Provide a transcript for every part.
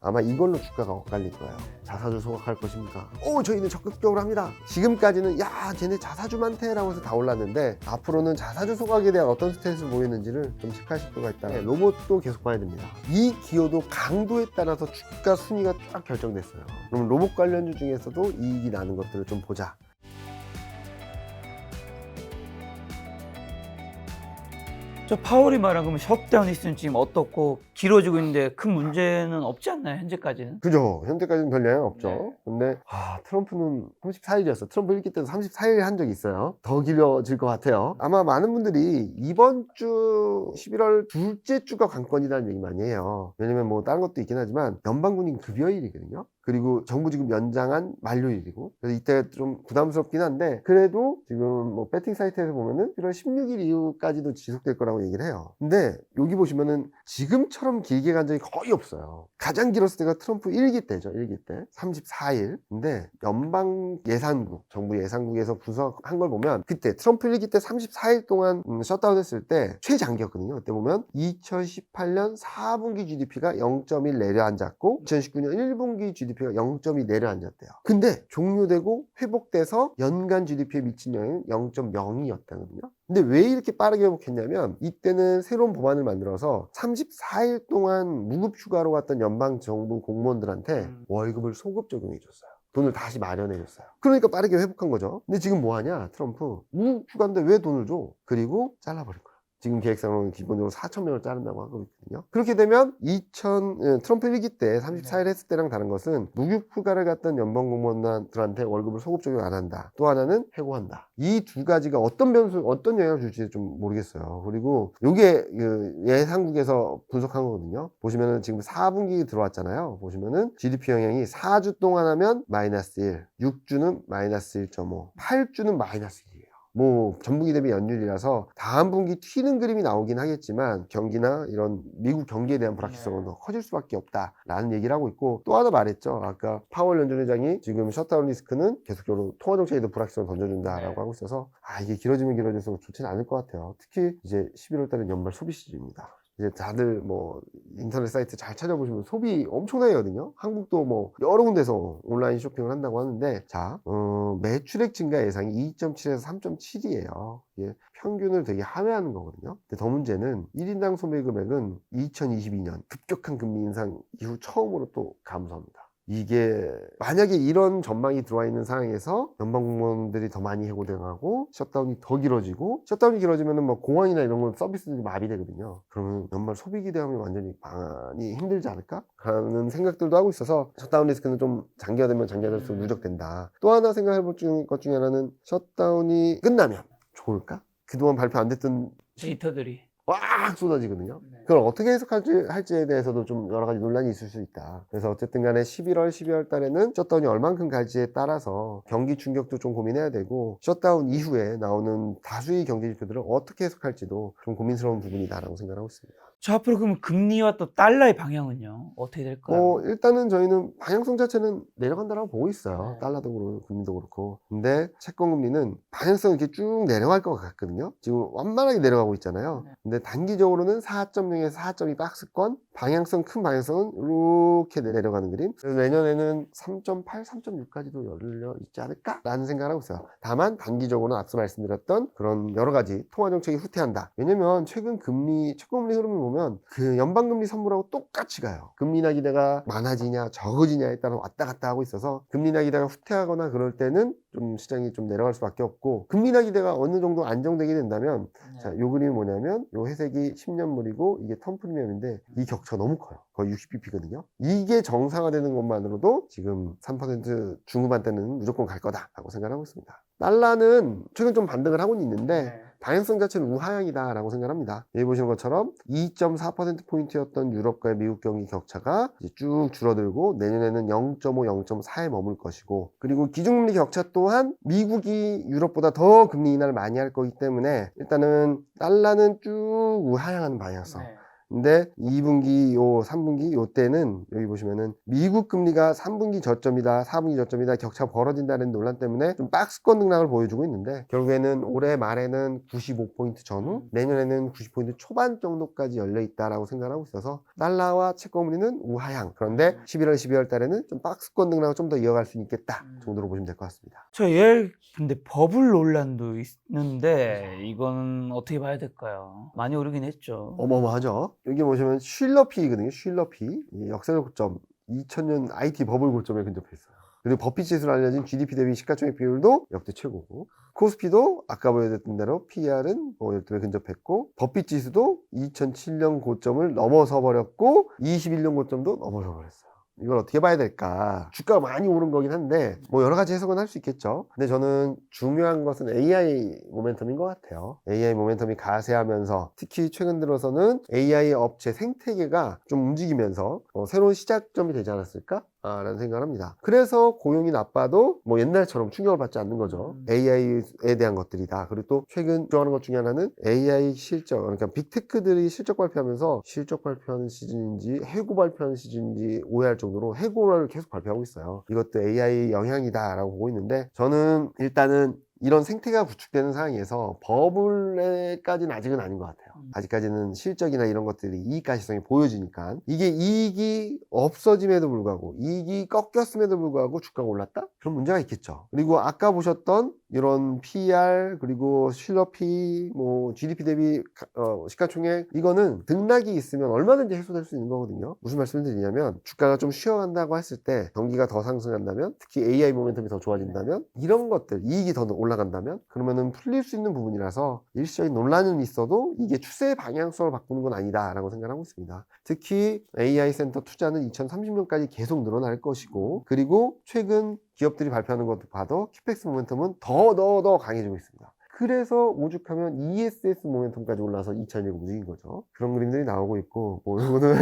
아마 이걸로 주가가 엇갈릴 거예요. 자사주 소각할 것입니까? 저희는 적극적으로 합니다. 지금까지는 야 쟤네 자사주 많대 라고 해서 다 올랐는데 앞으로는 자사주 소각에 대한 어떤 스탠스를 보이는지를 좀 체크하실 필요가 있다. 로봇도 계속 봐야 됩니다. 이 기여도 강도에 따라서 주가 순위가 쫙 결정됐어요. 그럼 로봇 관련주 중에서도 이익이 나는 것들을 좀 보자. 저 파월이 말한 그러면 셧다운 있으면 지금 어떻고 길어지고 있는데 큰 문제는 없지 않나요? 현재까지는? 그죠. 현재까지는 별 영향 없죠. 네. 근데 트럼프는 34일이었어. 트럼프 1기 때도 34일 한 적이 있어요. 더 길어질 것 같아요. 아마 많은 분들이 이번 주 11월 둘째 주가 관건이라는 얘기 많이 해요. 왜냐면 뭐 다른 것도 있긴 하지만 연방군인 급여일이거든요. 그리고 정부지급 연장한 만료일이고, 그래서 이때 좀 부담스럽긴 한데 그래도 지금 뭐 배팅 사이트에서 보면은 1월 16일 이후까지도 지속될 거라고 얘기를 해요. 근데 여기 보시면은 지금처럼 길게 간 적이 거의 없어요. 가장 길었을 때가 트럼프 1기 때죠. 1기 때 34일. 근데 연방 예산국, 정부 예산국에서 분석한 걸 보면 그때 트럼프 1기 때 34일 동안 셧다운 했을 때 최장기였거든요. 그때 보면 2018년 4분기 GDP가 0.1 내려앉았고 2019년 1분기 GDP가 0.2 내려앉았대요. 근데 종료되고 회복돼서 연간 GDP에 미친 영향은 0.0이었다거든요. 근데 왜 이렇게 빠르게 회복했냐면 이때는 새로운 법안을 만들어서 34일 동안 무급 휴가로 갔던 연방정부 공무원들한테 월급을 소급 적용해 줬어요. 돈을 다시 마련해 줬어요. 그러니까 빠르게 회복한 거죠. 근데 지금 뭐 하냐? 트럼프 무급 휴가인데 왜 돈을 줘? 그리고 잘라버린 거야. 지금 계획상으로는 기본적으로 4,000명을 자른다고 하고 있거든요. 그렇게 되면 트럼프 1기 때 34일 했을 때랑 다른 것은 무급 휴가를 갔던 연방 공무원들한테 월급을 소급 적용 안 한다. 또 하나는 해고한다. 이 두 가지가 어떤 영향을 줄지 좀 모르겠어요. 그리고 이게 예상국에서 분석한 거거든요. 보시면은 지금 4분기 들어왔잖아요. 보시면은 GDP 영향이 4주 동안 하면 마이너스 1, 6주는 마이너스 1.5, 8주는 마이너스 1. 뭐 전분기 대비 연율이라서 다음 분기 튀는 그림이 나오긴 하겠지만 경기나 이런 미국 경기에 대한 불확실성은 더 커질 수밖에 없다라는 얘기를 하고 있고, 또 하나 말했죠. 아까 파월 연준회장이 지금 셧다운 리스크는 계속적으로 통화 정책에도 불확실성을 던져준다라고 하고 있어서 이게 길어지면 길어질수록 좋지는 않을 것 같아요. 특히 이제 11월 달은 연말 소비 시즌입니다. 이제 다들 뭐 인터넷 사이트 잘 찾아보시면 소비 엄청나게 하거든요. 한국도 뭐 여러 군데서 온라인 쇼핑을 한다고 하는데 매출액 증가 예상이 2.7에서 3.7이에요. 이게 평균을 되게 하회하는 거거든요. 근데 더 문제는 1인당 소비 금액은 2022년 급격한 금리 인상 이후 처음으로 또 감소합니다. 이게 만약에 이런 전망이 들어와 있는 상황에서 연방 공무원들이 더 많이 해고당하고 셧다운이 더 길어지고, 셧다운이 길어지면은 뭐 공항이나 이런 건 서비스들이 마비되거든요. 그러면 연말 소비 기대하면 완전히 방안이 힘들지 않을까? 라는 생각들도 하고 있어서 셧다운 리스크는 좀 장기화되면 장기화될수록 누적된다. 또 하나 생각해 볼 것 중에 하나는 셧다운이 끝나면 좋을까? 그동안 발표 안 됐던 데이터들이. 꽉 쏟아지거든요. 그걸 어떻게 해석할지에 대해서도 좀 여러 가지 논란이 있을 수 있다. 그래서 어쨌든 간에 11월, 12월 달에는 셧다운이 얼만큼 갈지에 따라서 경기 충격도 좀 고민해야 되고, 셧다운 이후에 나오는 다수의 경제 지표들을 어떻게 해석할지도 좀 고민스러운 부분이다라고 생각하고 있습니다. 저 앞으로 그러면 금리와 또 달러의 방향은요? 어떻게 될까요? 일단은 저희는 방향성 자체는 내려간다고 보고 있어요. 네. 달러도 그렇고 금리도 그렇고. 근데 채권 금리는 방향성 이렇게 쭉 내려갈 것 같거든요. 지금 완만하게 내려가고 있잖아요. 네. 근데 단기적으로는 4.0에서 4.2 박스권, 큰 방향성은 이렇게 내려가는 그림. 그래서 내년에는 3.8, 3.6까지도 열려 있지 않을까라는 생각을 하고 있어요. 다만 단기적으로는 앞서 말씀드렸던 그런 여러 가지 통화 정책이 후퇴한다. 왜냐면 최근 채권 금리 흐름을 보면 그 연방금리 선물하고 똑같이 가요. 금리 인하 기대가 많아지냐 적어지냐에 따라 왔다 갔다 하고 있어서 금리 인하 기대가 후퇴하거나 그럴 때는 좀 시장이 좀 내려갈 수밖에 없고, 금리 인하 기대가 어느 정도 안정되게 된다면 요 그림이 뭐냐면 요 회색이 10년물이고 이게 턴 프리미엄인데 이 격차가 너무 커요. 거의 60bp거든요. 이게 정상화되는 것만으로도 지금 3% 중후반대는 무조건 갈 거다라고 생각하고 있습니다. 달러는 최근 좀 반등을 하고는 있는데 방향성 자체는 우하향이다라고 생각합니다. 여기 보시는 것처럼 2.4%포인트였던 유럽과 미국 경기 격차가 이제 쭉 줄어들고 내년에는 0.5, 0.4에 머물 것이고, 그리고 기준금리 격차 또한 미국이 유럽보다 더 금리 인하를 많이 할 거기 때문에 일단은 달러는 쭉 우하향하는 방향성. 근데 2분기, 3분기 요때는 여기 보시면은 미국 금리가 3분기 저점이다, 4분기 저점이다, 격차 벌어진다는 논란 때문에 좀 박스권 등락을 보여주고 있는데 결국에는 올해 말에는 95포인트 전후, 내년에는 90포인트 초반 정도까지 열려 있다라고 생각하고 있어서 달러와 채권금리는 우하향. 그런데 11월, 12월 달에는 좀 박스권 등락을 좀 더 이어갈 수 있겠다 정도로 보시면 될 것 같습니다. 근데 버블 논란도 있는데 이건 어떻게 봐야 될까요? 많이 오르긴 했죠. 어마어마하죠. 여기 보시면 쉴러피거든요. 쉴러피. 역사적 고점. 2000년 IT 버블 고점에 근접해 있어요. 그리고 버핏 지수로 알려진 GDP 대비 시가총액 비율도 역대 최고고, 코스피도 아까 보여드렸던 대로 PER은 12배 근접했고, 버핏 지수도 2007년 고점을 넘어서 버렸고 21년 고점도 넘어서 버렸어요. 이걸 어떻게 봐야 될까? 주가가 많이 오른 거긴 한데 뭐 여러 가지 해석은 할 수 있겠죠. 근데 저는 중요한 것은 AI 모멘텀인 것 같아요. AI 모멘텀이 가세하면서 특히 최근 들어서는 AI 업체 생태계가 좀 움직이면서 새로운 시작점이 되지 않았을까? 라는 생각을 합니다. 그래서 고용이 나빠도 뭐 옛날처럼 충격을 받지 않는 거죠. AI에 대한 것들이다. 그리고 또 최근 좋아하는 것 중에 하나는 AI 실적, 그러니까 빅테크들이 실적 발표하면서 실적 발표하는 시즌인지 해고 발표하는 시즌인지 오해할 정도로 해고를 계속 발표하고 있어요. 이것도 AI 영향이다 라고 보고 있는데, 저는 일단은 이런 생태가 구축되는 상황에서 버블까지는 아직은 아닌 것 같아요. 아직까지는 실적이나 이런 것들이 이익 가시성이 보여지니까, 이게 이익이 없어짐에도 불구하고 이익이 꺾였음에도 불구하고 주가가 올랐다? 그런 문제가 있겠죠. 그리고 아까 보셨던 이런 PER, 그리고 쉴러피, 뭐 GDP 대비 시가총액, 이거는 등락이 있으면 얼마든지 해소될 수 있는 거거든요. 무슨 말씀을 드리냐면, 주가가 좀 쉬어간다고 했을 때 경기가 더 상승한다면, 특히 AI 모멘텀이 더 좋아진다면, 이런 것들 이익이 더 올라간다면 그러면은 풀릴 수 있는 부분이라서 일시적인 논란은 있어도 이게 추세의 방향성을 바꾸는 건 아니다 라고 생각하고 있습니다. 특히 AI 센터 투자는 2030년까지 계속 늘어날 것이고, 그리고 최근 기업들이 발표하는 것도 봐도 키펙스 모멘텀은 더 강해지고 있습니다. 그래서 오죽하면 ESS 모멘텀까지 올라서 2차전지가 움직인 거죠. 그런 그림들이 나오고 있고, 뭐 이거는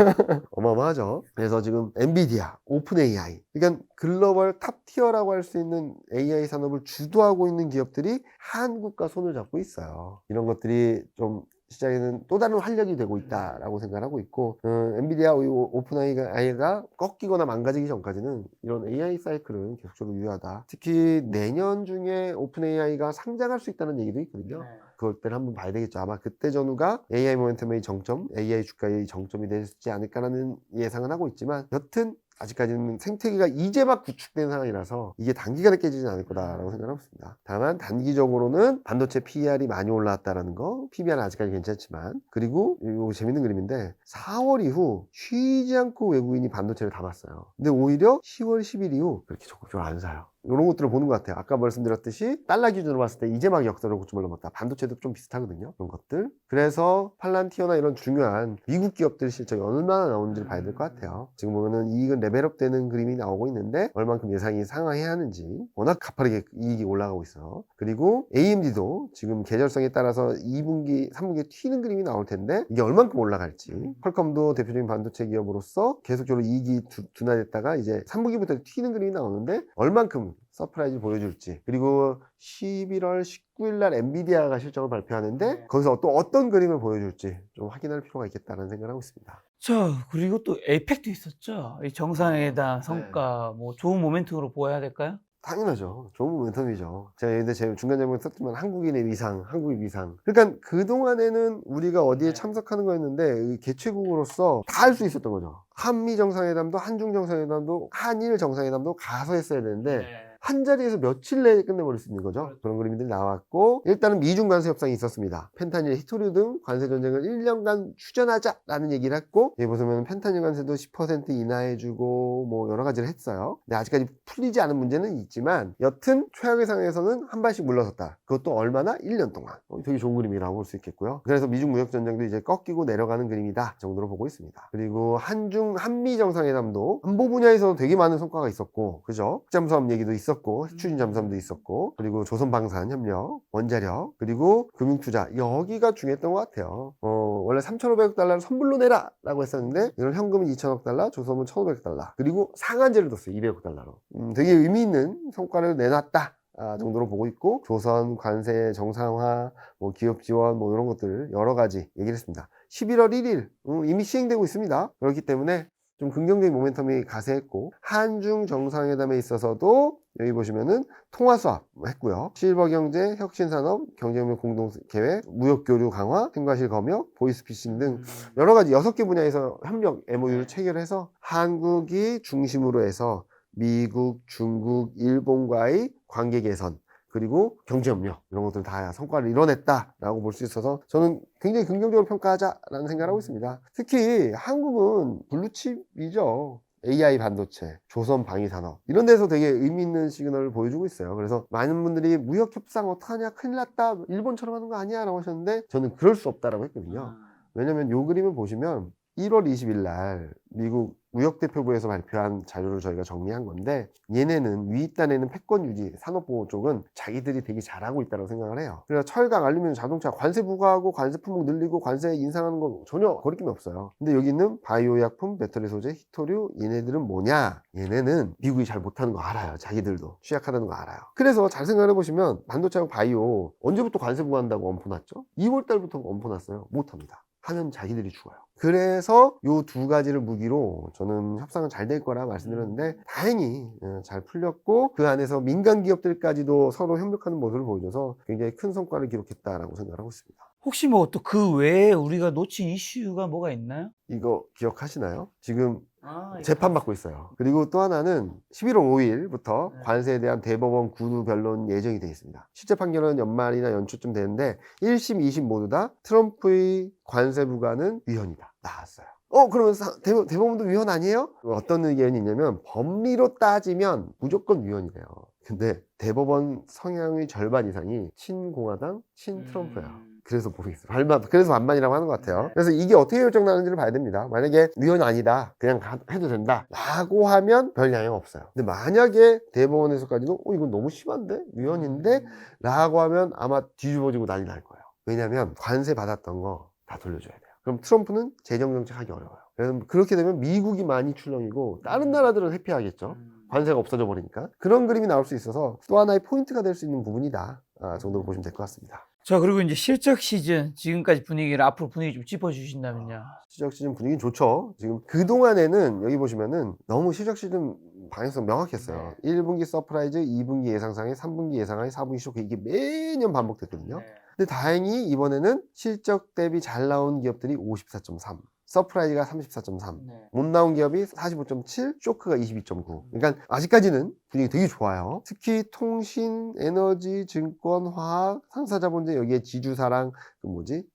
어마어마하죠. 그래서 지금 엔비디아, 오픈 AI, 그러니까 글로벌 탑 티어라고 할 수 있는 AI 산업을 주도하고 있는 기업들이 한국과 손을 잡고 있어요. 이런 것들이 좀 시장에는 또 다른 활력이 되고 있다라고 생각하고 있고, 엔비디아 오픈 AI가 꺾이거나 망가지기 전까지는 이런 AI 사이클은 계속적으로 유효하다. 특히 내년 중에 오픈 AI가 상장할 수 있다는 얘기도 있거든요. 그걸 한번 봐야 되겠죠. 아마 그때 전후가 AI 모멘텀의 정점, AI 주가의 정점이 되지 않을까라는 예상은 하고 있지만, 여튼 아직까지는 생태계가 이제 막 구축된 상황이라서 이게 단기간에 깨지진 않을 거다라고 생각하고 있습니다. 다만 단기적으로는 반도체 PER이 많이 올라왔다라는 거, PBR은 아직까지 괜찮지만, 그리고 이거 재밌는 그림인데 4월 이후 쉬지 않고 외국인이 반도체를 담았어요. 근데 오히려 10월 10일 이후 그렇게 적극적으로 안 사요. 이런 것들을 보는 것 같아요. 아까 말씀드렸듯이 달러 기준으로 봤을 때 이제 막 역사적 고점을 넘었다. 반도체도 좀 비슷하거든요. 그런 것들. 그래서 팔란티어나 이런 중요한 미국 기업들 실적이 얼마나 나오는지를 봐야 될 것 같아요. 지금 보면은 이익은 레벨업 되는 그림이 나오고 있는데 얼만큼 예상이 상회해야 하는지, 워낙 가파르게 이익이 올라가고 있어요. 그리고 AMD도 지금 계절성에 따라서 2분기, 3분기에 튀는 그림이 나올 텐데 이게 얼만큼 올라갈지. 퀄컴도 대표적인 반도체 기업으로서 계속적으로 이익이 둔화됐다가 이제 3분기부터 튀는 그림이 나오는데 얼만큼 서프라이즈 보여줄지, 그리고 11월 19일 날 엔비디아가 실적을 발표하는데 거기서 또 어떤 그림을 보여줄지 좀 확인할 필요가 있겠다는 생각을 하고 있습니다. 자, 그리고 또 에이펙도 있었죠. 이 정상회담 성과 뭐 좋은 모멘텀으로 보아야 될까요? 당연하죠. 좋은 모멘텀이죠. 제가 예전에 제 중간 제목에 썼지만 한국인의 위상, 한국의 위상. 그러니까 그동안에는 우리가 어디에 참석하는 거였는데 개최국으로서 다 할 수 있었던 거죠. 한미 정상회담도 한중 정상회담도 한일 정상회담도 가서 했어야 되는데 한 자리에서 며칠 내에 끝내버릴 수 있는 거죠. 그런 그림들이 나왔고, 일단은 미중 관세 협상이 있었습니다. 펜타닐, 히토류 등 관세 전쟁을 1년간 휴전하자라는 얘기를 했고, 여기 보시면 펜타닐 관세도 10% 인하해주고 뭐 여러 가지를 했어요. 근데 아직까지 풀리지 않은 문제는 있지만 여튼 최악의 상황에서는 한 발씩 물러섰다. 그것도 얼마나? 1년 동안. 되게 좋은 그림이라고 볼 수 있겠고요. 그래서 미중 무역 전쟁도 이제 꺾이고 내려가는 그림이다 정도로 보고 있습니다. 그리고 한미 정상회담도 안보 분야에서 되게 많은 성과가 있었고, 그죠? 잠수함 얘기도 있었고, 추진 잠수함도 있었고, 그리고 조선방산 협력, 원자력, 그리고 금융투자, 여기가 중요했던 것 같아요. 원래 3,500억 달러를 선불로 내라 라고 했었는데 이런 현금은 2,000억 달러, 조선은 1,500억 달러, 그리고 상한제를 뒀어요. 200억 달러로. 되게 의미 있는 성과를 내놨다 정도로 보고 있고, 조선 관세 정상화, 뭐 기업 지원, 뭐 이런 것들 여러 가지 얘기를 했습니다. 11월 1일 이미 시행되고 있습니다. 그렇기 때문에 좀 긍정적인 모멘텀이 가세했고, 한중 정상회담에 있어서도 여기 보시면은 통화 수합 했고요. 실버 경제, 혁신 산업, 경제협력 공동 계획, 무역 교류 강화, 생과실 검역, 보이스피싱 등 여러 가지 6개 분야에서 협력 MOU를 체결해서 한국이 중심으로 해서 미국, 중국, 일본과의 관계 개선, 그리고 경제협력 이런 것들 다 성과를 이뤄냈다라고 볼 수 있어서 저는 굉장히 긍정적으로 평가하자라는 생각을 하고 있습니다. 특히 한국은 블루칩이죠. AI 반도체, 조선 방위산업 이런 데서 되게 의미 있는 시그널을 보여주고 있어요. 그래서 많은 분들이 무역 협상 어떡하냐, 큰일 났다, 일본처럼 하는 거 아니야 라고 하셨는데 저는 그럴 수 없다라고 했거든요. 왜냐면 요 그림을 보시면 1월 20일 날 미국 무역대표부에서 발표한 자료를 저희가 정리한 건데, 얘네는 위단에는 패권 유지, 산업보호 쪽은 자기들이 되게 잘하고 있다고 생각을 해요. 그래서 철강, 알루미늄, 자동차 관세 부과하고 관세 품목 늘리고 관세 인상하는 건 전혀 거리낌이 없어요. 근데 여기 있는 바이오 약품, 배터리 소재, 히토류, 얘네들은 뭐냐? 얘네는 미국이 잘 못하는 거 알아요. 자기들도 취약하다는 거 알아요. 그래서 잘 생각해 보시면 반도체하고 바이오 언제부터 관세 부과한다고 엄포 났죠? 2월 달부터 엄포 났어요. 못합니다. 하면 자기들이 죽어요. 그래서 요 두 가지를 무기로 저는 협상은 잘 될 거라 말씀드렸는데, 다행히 잘 풀렸고 그 안에서 민간 기업들까지도 서로 협력하는 모습을 보여줘서 굉장히 큰 성과를 기록했다라고 생각하고 있습니다. 혹시 뭐 또 그 외에 우리가 놓친 이슈가 뭐가 있나요? 이거 기억하시나요? 지금 이거 재판받고 있어요. 그리고 또 하나는 11월 5일부터 네. 관세에 대한 대법원 구두 변론 예정이 되어 있습니다. 실제 판결은 연말이나 연초쯤 되는데 1심, 2심 모두 다 트럼프의 관세 부과는 위헌이다 나왔어요. 그러면 대법원도 위헌 아니에요? 어떤 의견이 있냐면 법리로 따지면 무조건 위헌이래요. 근데 대법원 성향의 절반 이상이 친공화당, 친트럼프예요. 그래서 모르겠어요. 그래서 반반이라고 하는 것 같아요. 네. 그래서 이게 어떻게 결정나는지를 봐야 됩니다. 만약에 위헌이 아니다, 그냥 해도 된다 라고 하면 별 양형 없어요. 근데 만약에 대법원에서까지도 이건 너무 심한데? 위헌인데? 라고 하면 아마 뒤집어지고 난리 날 거예요. 왜냐면 관세 받았던 거 다 돌려줘야 돼요. 그럼 트럼프는 재정정책 하기 어려워요. 그래서 그렇게 되면 미국이 많이 출렁이고 다른 나라들은 회피하겠죠. 관세가 없어져 버리니까. 그런 그림이 나올 수 있어서 또 하나의 포인트가 될 수 있는 부분이다 정도로 보시면 될 것 같습니다. 자, 그리고 이제 실적 시즌 지금까지 분위기를 앞으로 분위기 좀 짚어주신다면요. 실적 시즌 분위기는 좋죠. 지금 그동안에는 여기 보시면은 너무 실적 시즌 방향성 명확했어요. 1분기 서프라이즈, 2분기 예상상에, 3분기 예상하에, 4분기 쇼크, 이게 매년 반복됐거든요. 근데 다행히 이번에는 실적 대비 잘 나온 기업들이 54.3, 서프라이즈가 34.3, 못 나온 기업이 45.7, 쇼크가 22.9. 그러니까 아직까지는 분위기 되게 좋아요. 특히 통신, 에너지, 증권, 화학, 상사자본제, 여기에 지주사랑,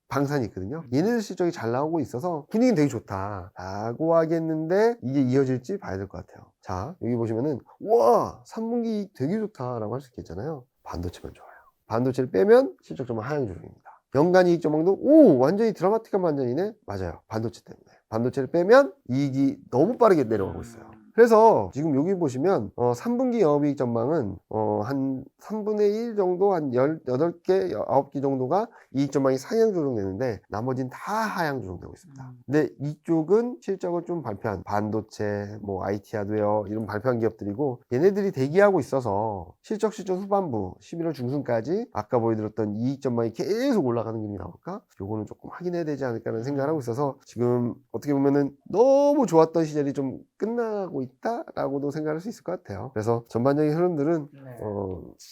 방산이 있거든요. 얘네들 실적이 잘 나오고 있어서 분위기는 되게 좋다라고 하겠는데, 이게 이어질지 봐야 될 것 같아요. 자, 여기 보시면은 와, 3분기 되게 좋다라고 할 수 있겠잖아요. 반도체만 좋아요. 반도체를 빼면 실적 좀 하향 조정입니다. 연간 이익 전망도 완전히 드라마틱한 반전이네. 맞아요. 반도체 때문에. 반도체를 빼면 이익이 너무 빠르게 내려가고 있어요. 그래서 지금 여기 보시면 3분기 영업이익 전망은 한 3분의 1 정도, 한 18개, 9개 정도가 이익 전망이 상향 조정되는데 나머지는 다 하향 조정되고 있습니다. 근데 이쪽은 실적을 좀 발표한 반도체, IT 하드웨어 이런 발표한 기업들이고, 얘네들이 대기하고 있어서 실적 시즌 후반부 11월 중순까지 아까 보여드렸던 이익 전망이 계속 올라가는 그림이 나올까? 요거는 조금 확인해야 되지 않을까라는 생각을 하고 있어서, 지금 어떻게 보면은 너무 좋았던 시절이 좀 끝나고 있다라고도 생각할 수 있을 것 같아요. 그래서 전반적인 흐름들은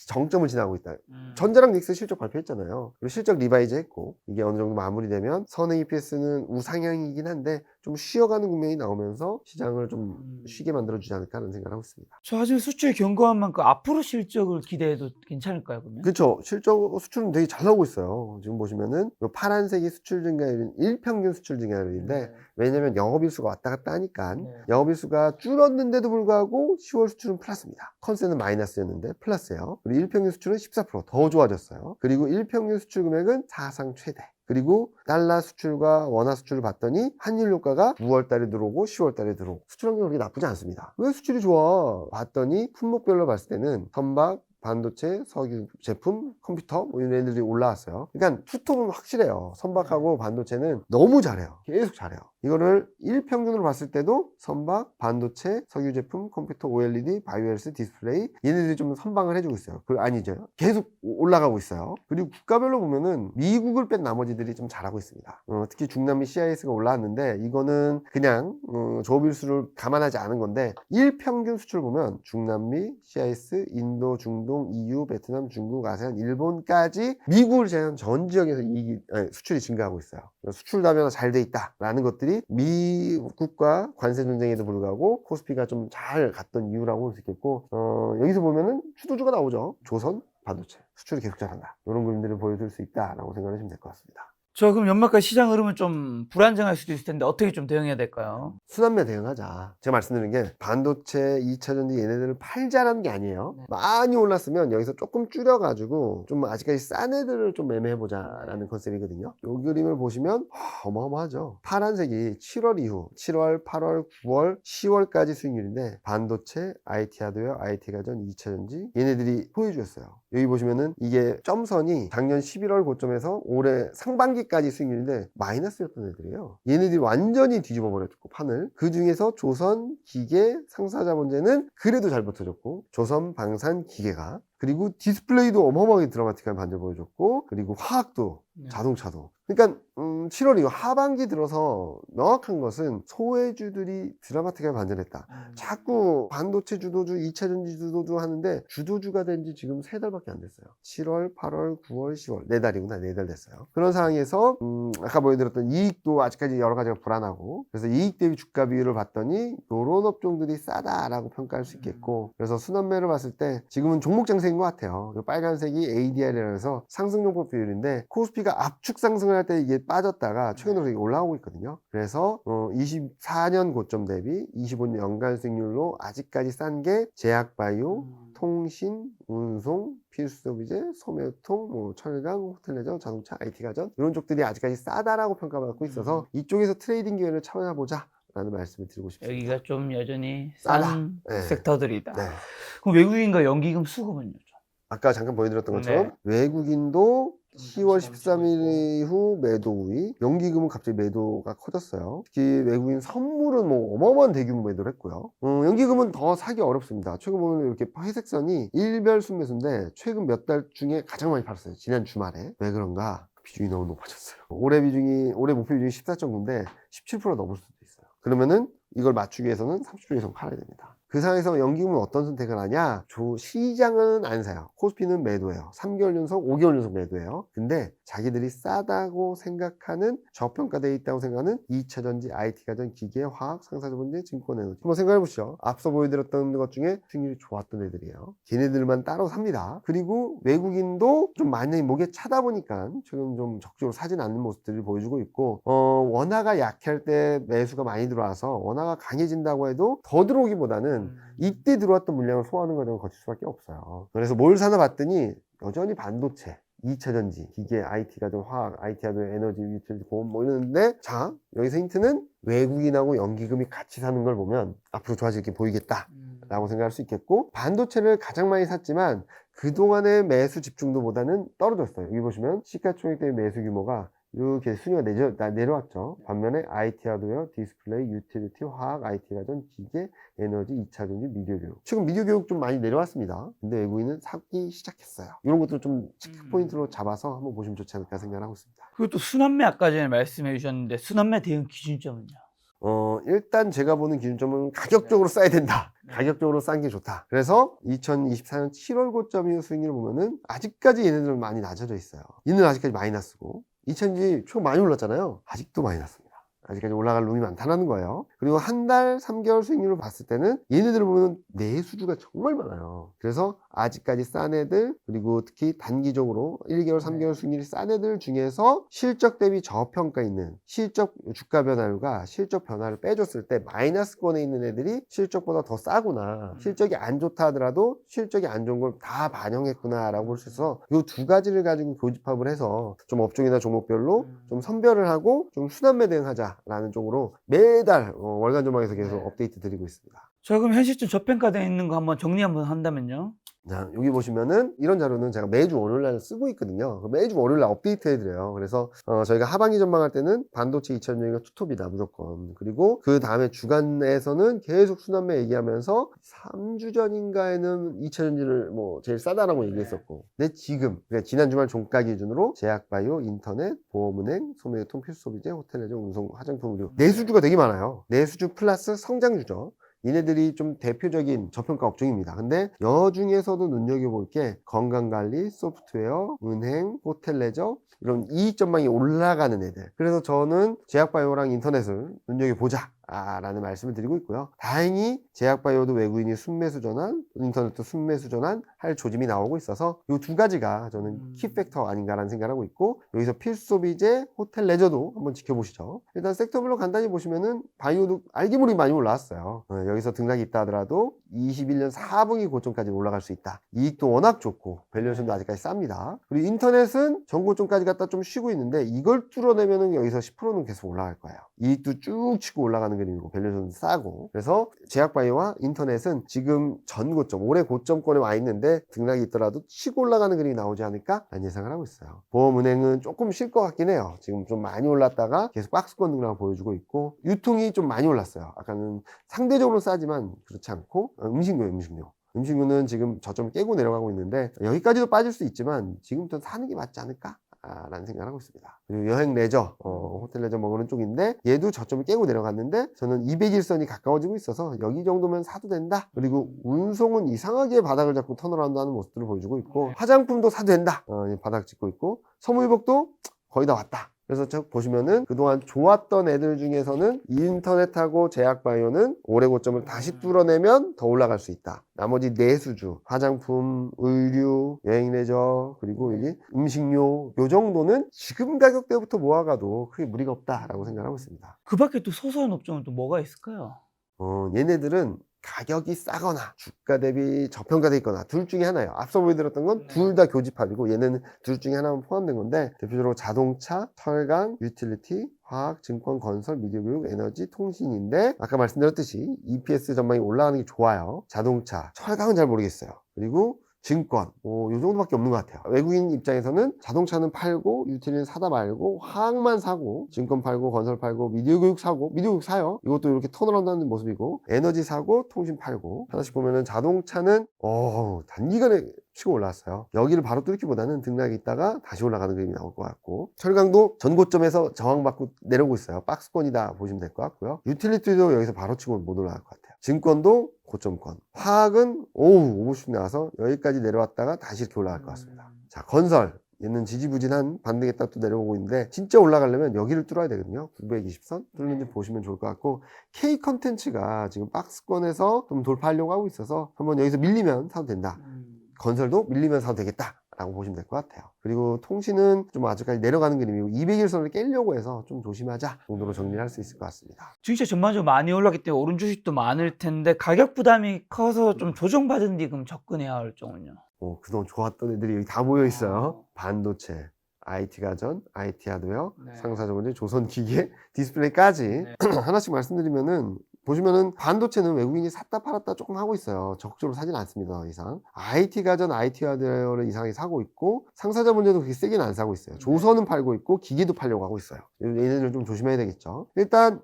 정점을 지나고 있다. 전자랑 닉스 실적 발표했잖아요. 그리고 실적 리바이즈 했고, 이게 어느 정도 마무리되면 선행 EPS는 우상향이긴 한데 좀 쉬어가는 국면이 나오면서 시장을 좀 쉬게 만들어주지 않을까 하는 생각을 하고 있습니다. 저 아직 수출 견고한 만큼 앞으로 실적을 기대해도 괜찮을까요, 그러면? 그렇죠. 수출은 되게 잘 나오고 있어요. 지금 보시면은 요 파란색이 수출 증가율은 일평균 수출 증가율인데, 왜냐면 영업일수가 왔다 갔다 하니까 영업일수가 줄었는데도 불구하고 10월 수출은 플러스입니다. 컨센은 마이너스였는데 플러스예요. 그리고 일평균 수출은 14% 더 좋아졌어요. 그리고 일평균 수출 금액은 사상 최대. 그리고 달러 수출과 원화 수출을 봤더니 환율 효과가 9월 달에 들어오고 10월 달에 들어오고, 수출 환경이 그렇게 나쁘지 않습니다. 왜 수출이 좋아? 봤더니 품목별로 봤을 때는 선박, 반도체, 석유 제품, 컴퓨터 이런 애들이 올라왔어요. 그러니까 투톱은 확실해요. 선박하고 반도체는 너무 잘해요. 계속 잘해요. 이거를 일평균으로 봤을 때도 선박, 반도체, 석유 제품, 컴퓨터, OLED, 바이오헬스, 디스플레이 얘네들이 좀 선방을 해주고 있어요. 아니죠. 계속 올라가고 있어요. 그리고 국가별로 보면은 미국을 뺀 나머지들이 좀 잘하고 있습니다. 특히 중남미 CIS가 올라왔는데 이거는 그냥 조업일수를 감안하지 않은 건데 일평균 수출 보면 중남미, CIS, 인도, 중동, EU, 베트남, 중국, 아세안, 일본까지 미국을 제외한 전 지역에서 수출이 증가하고 있어요. 수출 다변화 잘 돼 있다라는 것들이 미국과 관세 전쟁에도 불구하고 코스피가 좀 잘 갔던 이유라고 볼 수 있겠고 여기서 보면은 주도주가 나오죠. 조선, 반도체 수출이 계속 잘한다. 이런 그림들을 보여줄 수 있다라고 생각하시면 될 것 같습니다. 저 그럼 연말까지 시장 흐름은 좀 불안정할 수도 있을 텐데 어떻게 좀 대응해야 될까요? 순환매 대응하자. 제가 말씀드린 게 반도체, 2차전지 얘네들을 팔자라는 게 아니에요. 많이 올랐으면 여기서 조금 줄여가지고 좀 아직까지 싼 애들을 좀 매매해보자라는 컨셉이거든요. 이 그림을 보시면 어마어마하죠. 파란색이 7월 이후 7월, 8월, 9월, 10월까지 수익률인데 반도체, IT 하드웨어, IT 가전, 2차전지 얘네들이 보여주었어요. 여기 보시면은 이게 점선이 작년 11월 고점에서 올해 상반기까지 수익률인데 마이너스였던 애들이에요. 얘네들이 완전히 뒤집어 버렸고 판을. 그 중에서 조선, 기계, 상사자본재는 그래도 잘 버텨줬고 조선, 방산, 기계가 그리고 디스플레이도 어마어마하게 드라마틱한 반전 보여줬고 그리고 화학도 자동차도 그러니까 7월 이후 하반기 들어서 명확한 것은 소외주들이 드라마틱하게 반전했다. 자꾸 반도체 주도주, 2차전지 주도주 하는데 주도주가 된 지 지금 3달밖에 안 됐어요. 7월, 8월, 9월, 10월 4달이구나. 4달 됐어요. 그런 상황에서 아까 보여드렸던 이익도 아직까지 여러 가지가 불안하고 그래서 이익 대비 주가 비율을 봤더니 이런 업종들이 싸다라고 평가할 수 있겠고 그래서 순환매를 봤을 때 지금은 종목 장세인 것 같아요. 빨간색이 ADR이라고 해서 상승용법 비율인데 코스피가 압축 상승을 할 때 이게 빠졌다가 최근 들어서 이게 올라오고 있거든요. 그래서 24년 고점 대비 25년 연간 수익률로 아직까지 싼 게 제약바이오, 통신, 운송, 필수소비재, 소매유통, 철강, 호텔레저, 자동차, IT가전 이런 쪽들이 아직까지 싸다라고 평가받고 있어서 이쪽에서 트레이딩 기회를 찾아보자 라는 말씀을 드리고 싶습니다. 여기가 좀 여전히 싸다. 싼 네. 섹터들이다. 네. 그럼 외국인과 연기금 수급은요? 아까 잠깐 보여드렸던 것처럼 외국인도 10월 13일 이후 매도 우위, 연기금은 갑자기 매도가 커졌어요. 특히 외국인 선물은 뭐 어마어마한 대규모 매도를 했고요. 연기금은 더 사기 어렵습니다. 최근 보면 이렇게 회색선이 일별 순매수인데 최근 몇 달 중에 가장 많이 팔았어요. 지난 주말에. 왜 그런가? 비중이 너무 높아졌어요. 올해 목표 비중이 14.9인데 17% 넘을 수도 있어요. 그러면은 이걸 맞추기 위해서는 30주 이상 팔아야 됩니다. 그 상황에서 연기금은 어떤 선택을 하냐? 시장은 안 사요. 코스피는 매도해요. 3개월 연속, 5개월 연속 매도해요. 근데 자기들이 싸다고 생각하는 저평가되어 있다고 생각하는 2차전지, IT가전, 기계, 화학, 상사자본재, 증권에너지 한번 생각해 보시죠. 앞서 보여드렸던 것 중에 수익률이 좋았던 애들이에요. 걔네들만 따로 삽니다. 그리고 외국인도 좀 많이 목에 차다 보니까 지금 좀 적극적으로 사진 않는 모습들을 보여주고 있고 원화가 약할 때 매수가 많이 들어와서 원화가 강해진다고 해도 더 들어오기보다는 이때 들어왔던 물량을 소화하는 과정을 거칠 수밖에 없어요. 그래서 뭘 사나 봤더니 여전히 반도체, 2차전지, 기계, IT가전, 화학, IT하드, 에너지, 유틸리티, 보험 뭐 이러는데 자 여기서 힌트는 외국인하고 연기금이 같이 사는 걸 보면 앞으로 좋아질 게 보이겠다 라고 생각할 수 있겠고 반도체를 가장 많이 샀지만 그동안의 매수 집중도보다는 떨어졌어요. 여기 보시면 시가총액 대비 매수 규모가 이렇게 순위가 내려왔죠. 반면에 IT 하드웨어, 디스플레이, 유틸리티, 화학, IT 가전, 기계, 에너지, 2차전지, 미디어 교육. 지금 미디어 교육 좀 많이 내려왔습니다. 근데 외국인은 사기 시작했어요. 이런 것들을 좀 체크 포인트로 잡아서 한번 보시면 좋지 않을까 생각을 하고 있습니다. 그리고 또 순환매 아까 전에 말씀해 주셨는데 순환매 대응 기준점은요? 일단 제가 보는 기준점은 가격적으로 싸야 된다. 가격적으로 싼 게 좋다. 그래서 2024년 7월 고점 이후 수익률을 보면은 아직까지 얘네들은 많이 낮아져 있어요. 얘는 아직까지 마이너스고 2000지 총 많이 올랐잖아요. 아직도 마이너스입니다. 아직까지 올라갈 룸이 많다는 거예요. 그리고 한 달, 3개월 수익률을 봤을 때는 얘네들을 보면 내수주가 정말 많아요. 그래서 아직까지 싼 애들, 그리고 특히 단기적으로 1개월, 3개월 수익률이 싼 애들 중에서 실적 대비 저평가 있는 실적 주가 변화율과 실적 변화를 빼줬을 때 마이너스권에 있는 애들이 실적보다 더 싸구나. 실적이 안 좋다 하더라도 실적이 안 좋은 걸 다 반영했구나 라고 볼 수 있어서 이 두 가지를 가지고 교집합을 해서 좀 업종이나 종목별로 좀 선별을 하고 좀 순환매 대응하자라는 쪽으로 매달 월간 조망에서 계속 업데이트 드리고 있습니다. 저 그럼 현 시점 저평가되어 있는 거 한번 정리 한번 한다면요? 자, 여기 보시면은 이런 자료는 제가 매주 월요일날 쓰고 있거든요. 매주 월요일날 업데이트 해드려요. 그래서 저희가 하반기 전망할 때는 반도체 2차전지가 투톱이다 무조건. 그리고 그 다음에 주간에서는 계속 순환매 얘기하면서 3주 전인가에는 2차전지를 뭐 제일 싸다라고 얘기했었고, 근데 지금 그러니까 지난 주말 종가 기준으로 제약바이오, 인터넷, 보험은행, 소매유통, 필수소비재, 호텔레저, 운송, 화장품, 의료 내수주가 되게 많아요. 내수주 플러스 성장주죠. 얘네들이 좀 대표적인 저평가 업종입니다. 근데 여 중에서도 눈여겨볼 게 건강관리, 소프트웨어, 은행, 호텔 레저 이런 이익 전망이 올라가는 애들. 그래서 저는 제약바이오랑 인터넷을 눈여겨보자 라는 말씀을 드리고 있고요. 다행히 제약바이오도 외국인이 순매수 전환, 인터넷도 순매수 전환 할 조짐이 나오고 있어서 이 두 가지가 저는 키팩터 아닌가라는 생각을 하고 있고, 여기서 필수소비재, 호텔 레저도 한번 지켜보시죠. 일단 섹터별로 간단히 보시면은 바이오도 알게모르게 많이 올라왔어요. 여기서 등락이 있다 하더라도 21년 4분기 고점까지 올라갈 수 있다. 이익도 워낙 좋고 밸류에이션도 아직까지 쌉니다. 그리고 인터넷은 전고점까지 갔다 좀 쉬고 있는데 이걸 뚫어내면은 여기서 10%는 계속 올라갈 거예요. 이익도 쭉 치고 올라가는 그림이고 밸류에이션도 싸고. 그래서 제약바이오와 인터넷은 지금 전고점, 올해 고점권에 와 있는데 등락이 있더라도 치고 올라가는 그림이 나오지 않을까? 라는 예상을 하고 있어요. 보험은행은 조금 쉴 것 같긴 해요. 지금 좀 많이 올랐다가 계속 박스권 등락을 보여주고 있고, 유통이 좀 많이 올랐어요. 아까는 상대적으로 싸지만 그렇지 않고, 음식료는 지금 저점 깨고 내려가고 있는데 여기까지도 빠질 수 있지만 지금부터 사는 게 맞지 않을까? 라는 생각을 하고 있습니다. 그리고 여행 레저, 호텔 레저 먹는 쪽인데 얘도 저점을 깨고 내려갔는데 저는 200일선이 가까워지고 있어서 여기 정도면 사도 된다. 그리고 운송은 이상하게 바닥을 잡고 턴어라운드 하는 모습들을 보여주고 있고, 화장품도 사도 된다. 바닥 찍고 있고, 서무일복도 거의 다 왔다. 그래서 보시면은 그동안 좋았던 애들 중에서는 인터넷하고 제약바이오는 올해 고점을 다시 뚫어내면 더 올라갈 수 있다. 나머지 내수주, 화장품, 의류, 여행 레저, 그리고 여기 음식료, 요 정도는 지금 가격대부터 모아가도 크게 무리가 없다라고 생각하고 있습니다. 그 밖에 또 소소한 업종은 또 뭐가 있을까요? 얘네들은 가격이 싸거나 주가 대비 저평가돼 있거나 둘 중에 하나예요. 앞서 보여드렸던 건 둘 다 교집합이고 얘는 둘 중에 하나만 포함된 건데, 대표적으로 자동차, 철강, 유틸리티, 화학, 증권, 건설, 미디어 교육, 에너지, 통신인데 아까 말씀드렸듯이 EPS 전망이 올라가는 게 좋아요. 자동차, 철강은 잘 모르겠어요. 그리고 증권, 요 정도밖에 없는 것 같아요. 외국인 입장에서는 자동차는 팔고 유틸리티는 사다 말고 화학만 사고, 증권 팔고, 건설 팔고, 미디어 교육 사고, 미디어 교육 사요. 이것도 이렇게 턴어라운드 하는 모습이고, 에너지 사고, 통신 팔고. 하나씩 보면은 자동차는 단기간에 치고 올라왔어요. 여기를 바로 뚫기보다는 등락이 있다가 다시 올라가는 그림이 나올 것 같고, 철강도 전고점에서 저항받고 내려오고 있어요. 박스권이다 보시면 될 것 같고요. 유틸리티도 여기서 바로 치고 못 올라갈 것 같아요. 증권도 고점권. 화학은 오버슛 나와서 여기까지 내려왔다가 다시 이렇게 올라갈 것 같습니다. 자, 건설. 얘는 지지부진한 반등에 딱 또 내려오고 있는데 진짜 올라가려면 여기를 뚫어야 되거든요. 920선 뚫는지 보시면 좋을 것 같고, K 컨텐츠가 지금 박스권에서 좀 돌파하려고 하고 있어서 한번 여기서 밀리면 사도 된다. 건설도 밀리면 사도 되겠다 라고 보시면 될 것 같아요. 그리고 통신은 좀 아직까지 내려가는 그림이고 200일선을 깨려고 해서 좀 조심하자 정도로 정리를 할 수 있을 것 같습니다. 주식시장 전반적으로 많이 올랐기 때문에 오른 주식도 많을 텐데 가격 부담이 커서 좀 조정받은 뒤 그럼 접근해야 할 종은요? 그동안 좋았던 애들이 여기 다 모여 있어요. 반도체, IT 가전, IT 하드웨어, 상사자본재, 조선기계, 디스플레이까지 하나씩 말씀드리면은, 보시면은 반도체는 외국인이 샀다 팔았다 조금 하고 있어요. 적극적으로 사진 않습니다. 더 이상. IT 가전, IT 하드웨어를 이상하게 사고 있고, 상사자본재도 그렇게 세게는 안 사고 있어요. 조선은 팔고 있고 기계도 팔려고 하고 있어요. 얘네들 좀 조심해야 되겠죠. 일단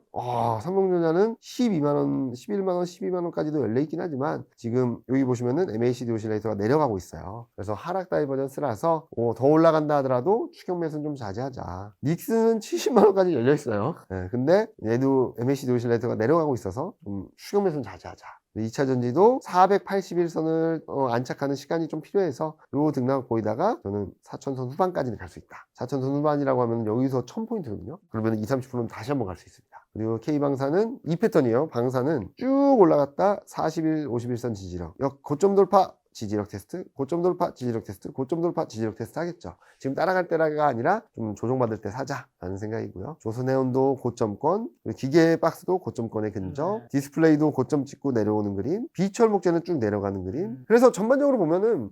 삼성전자는 12만원, 11만원, 12만원까지도 열려있긴 하지만 지금 여기 보시면은 MACD 오실레이터가 내려가고 있어요. 그래서 하락 다이버전스라서 더 올라간다 하더라도 추격 매수는 좀 자제하자. 닉스는 70만원까지 열려있어요. 근데 얘도 MACD 오실레이터가 내려가고 있어서 좀 추격 매수는 자제하자. 2차 전지도 481선을 안착하는 시간이 좀 필요해서 요 등락 보이다가 저는 4천선 후반까지는 갈 수 있다. 4천선 후반이라고 하면 여기서 1000포인트거든요. 그러면 20, 30%는 다시 한번 갈 수 있습니다. 그리고 K방사는 이 패턴이에요. 방사는 쭉 올라갔다 41, 51선 지지력. 고점 돌파 지지력 테스트, 고점 돌파, 지지력 테스트, 고점 돌파, 지지력 테스트 하겠죠. 지금 따라갈 때가 아니라 좀 조정받을 때 사자라는 생각이고요. 조선해운도 고점권, 기계 박스도 고점권에 근접, 디스플레이도 고점 찍고 내려오는 그림, 비철목재는 쭉 내려가는 그림. 그래서 전반적으로 보면은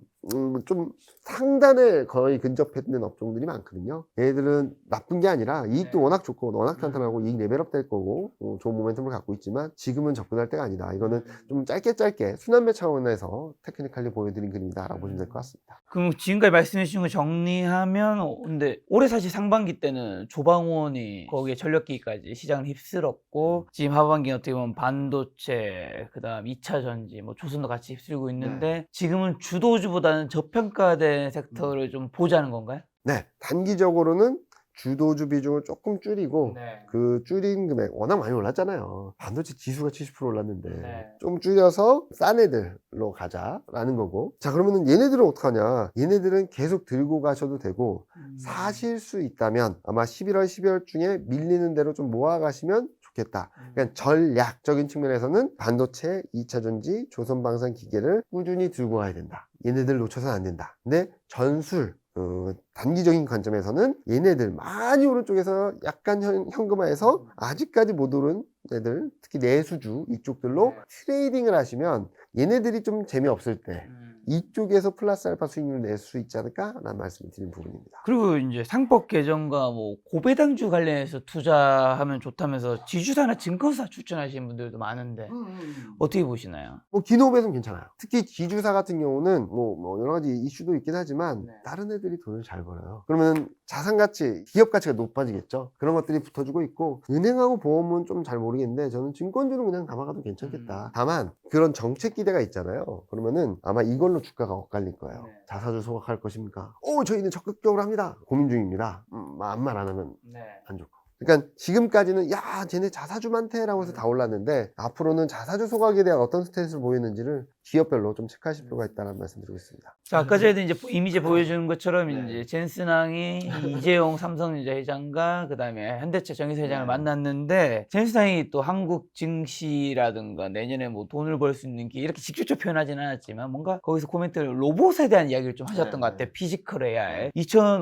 좀 상단에 거의 근접했는 업종들이 많거든요. 얘들은 나쁜 게 아니라 이익도 워낙 좋고 워낙 탄탄하고 이익 레벨업 될 거고 좋은 모멘텀을 갖고 있지만 지금은 접근할 때가 아니다. 이거는 좀 짧게 순환매 차원에서 테크니컬리 보여드린 그림이다라고 보시면 될 것 같습니다. 그럼 지금까지 말씀해 주신 거 정리하면 근데 올해 사실 상반기 때는 조방원이 거기에 전력기기까지 시장을 휩쓸었고 지금 하반기는 어떻게 보면 반도체 그다음 2차 전지 뭐 조선도 같이 휩쓸고 있는데 지금은 주도주보다는 저평가된 섹터를 좀 보자는 건가요? 네, 단기적으로는 주도주 비중을 조금 줄이고 네. 그 줄인 금액 워낙 많이 올랐잖아요. 반도체 지수가 70% 올랐는데 네. 좀 줄여서 싼 애들로 가자라는 거고. 자, 그러면은 얘네들은 어떡하냐? 얘네들은 계속 들고 가셔도 되고 사실 수 있다면 아마 11월 12월 중에 밀리는 대로 좀 모아 가시면 좋겠다. 그러니까 전략적인 측면에서는 반도체, 2차 전지, 조선방산 기계를 꾸준히 들고 가야 된다. 얘네들 놓쳐서는 안 된다. 근데 전술 단기적인 관점에서는 얘네들 많이 오른쪽에서 약간 현금화해서 아직까지 못 오른 애들, 특히 내수주 이쪽들로 트레이딩을 하시면 얘네들이 좀 재미없을 때 이쪽에서 플러스 알파 수익률을 낼 수 있지 않을까라는 말씀을 드린 부분입니다. 그리고 이제 상법 개정과 뭐 고배당주 관련해서 투자하면 좋다면서 지주사나 증권사 추천하시는 분들도 많은데 어떻게 보시나요? 뭐 기노업에서는 괜찮아요. 특히 지주사 같은 경우는 뭐 여러 가지 이슈도 있긴 하지만 다른 애들이 돈을 잘 벌어요. 그러면 자산 가치, 기업 가치가 높아지겠죠. 그런 것들이 붙어주고 있고 은행하고 보험은 좀 잘 모르겠는데 저는 증권주는 그냥 담아가도 괜찮겠다. 다만 그런 정책 기대가 있잖아요. 그러면은 아마 이걸로 주가가 엇갈릴 거예요. 자사주 소각할 것입니까? 저희는 적극적으로 합니다. 고민 중입니다. 아무 말 안 하면 안 좋고. 그러니까 지금까지는 야 쟤네 자사주 많대라고 해서 다 올랐는데 앞으로는 자사주 소각에 대한 어떤 스탠스를 보이는지를 기업별로 좀 체크하실 필요가 있다는 말씀 드리고 있습니다. 자, 아까 전에도 이제 이미지 보여주는 것처럼 이제 젠슨항이 이재용 삼성전자 회장과 그다음에 현대차 정의사 회장을 만났는데 젠슨항이 또 한국 증시라든가 내년에 뭐 돈을 벌 수 있는 게 이렇게 직접적으로 표현하지는 않았지만 뭔가 거기서 코멘트를 로봇에 대한 이야기를 좀 하셨던 것 같아요. 피지컬 AI.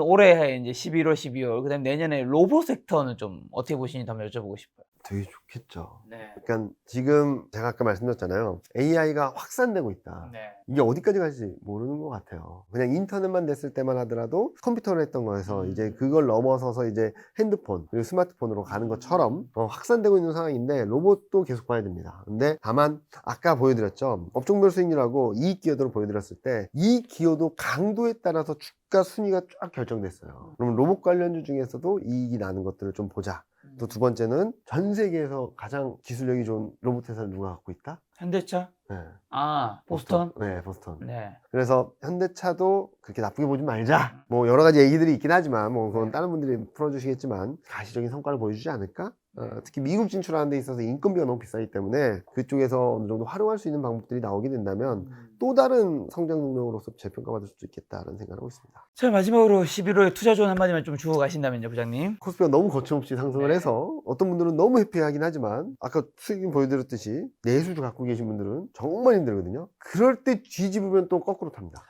올해 이제 11월, 12월 그다음에 내년에 로봇 섹터는 좀 어떻게 보시는지 한번 여쭤보고 싶어요. 되게 좋겠죠. 네. 그러니까 지금 제가 아까 말씀드렸잖아요. AI가 확산되고 있다. 이게 어디까지 갈지 모르는 것 같아요. 그냥 인터넷만 됐을 때만 하더라도 컴퓨터로 했던 거에서 이제 그걸 넘어서서 이제 핸드폰 그리고 스마트폰으로 가는 것처럼 확산되고 있는 상황인데 로봇도 계속 봐야 됩니다. 근데 다만 아까 보여드렸죠. 업종별 수익률하고 이익 기여도를 보여드렸을 때 이익 기여도 강도에 따라서 주가 순위가 쫙 결정됐어요. 그러면 로봇 관련주 중에서도 이익이 나는 것들을 좀 보자. 또 두 번째는 전 세계에서 가장 기술력이 좋은 로봇 회사를 누가 갖고 있다? 현대차? 네. 보스턴? 네, 보스턴. 네. 그래서 현대차도 그렇게 나쁘게 보지 말자. 뭐 여러 가지 얘기들이 있긴 하지만 뭐 그건 다른 분들이 풀어주시겠지만 가시적인 성과를 보여주지 않을까? 특히 미국 진출하는 데 있어서 인건비가 너무 비싸기 때문에 그쪽에서 어느 정도 활용할 수 있는 방법들이 나오게 된다면 또 다른 성장 동력으로서 재평가받을 수도 있겠다는 생각을 하고 있습니다. 자, 마지막으로 11월에 투자 조언 한마디만 좀 주고 가신다면요, 부장님. 코스피가 너무 거침없이 상승을 해서 어떤 분들은 너무 해피하긴 하지만 아까 수익금 보여드렸듯이 내수주 갖고 계신 분들은 정말 힘들거든요. 그럴 때 뒤집으면 또 거꾸로 탑니다.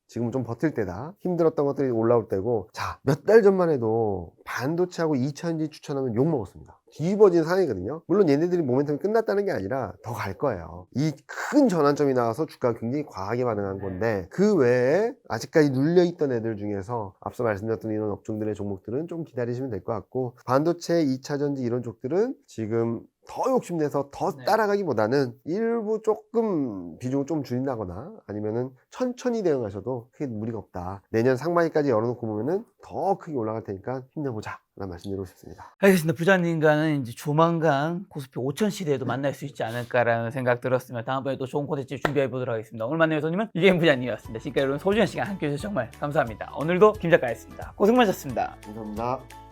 지금은 좀 버틸 때다. 힘들었던 것들이 올라올 때고 자, 몇 달 전만 해도 반도체하고 2차전지 추천하면 욕먹었습니다. 뒤집어진 상황이거든요. 물론 얘네들이 모멘텀이 끝났다는 게 아니라 더 갈 거예요. 이 큰 전환점이 나와서 주가가 굉장히 과하게 반응한 건데 그 외에 아직까지 눌려있던 애들 중에서 앞서 말씀드렸던 이런 업종들의 종목들은 좀 기다리시면 될 것 같고 반도체, 2차전지 이런 쪽들은 지금 더 욕심내서 더 따라가기보다는 일부 조금 비중을 좀 줄인다거나 아니면은 천천히 대응하셔도 크게 무리가 없다. 내년 상반기까지 열어놓고 보면은 더 크게 올라갈 테니까 힘내보자. 라는 말씀드리고 싶습니다. 알겠습니다. 부장님과는 이제 조만간 코스피 5000 시대에도 만날 수 있지 않을까라는 생각 들었으면 다음번에 또 좋은 콘텐츠 준비해 보도록 하겠습니다. 오늘 만난 손님은 이재용 부장님이었습니다. 지금까지 여러분 소중한 시간 함께 해주셔서 정말 감사합니다. 오늘도 김 작가였습니다. 고생 많으셨습니다. 감사합니다.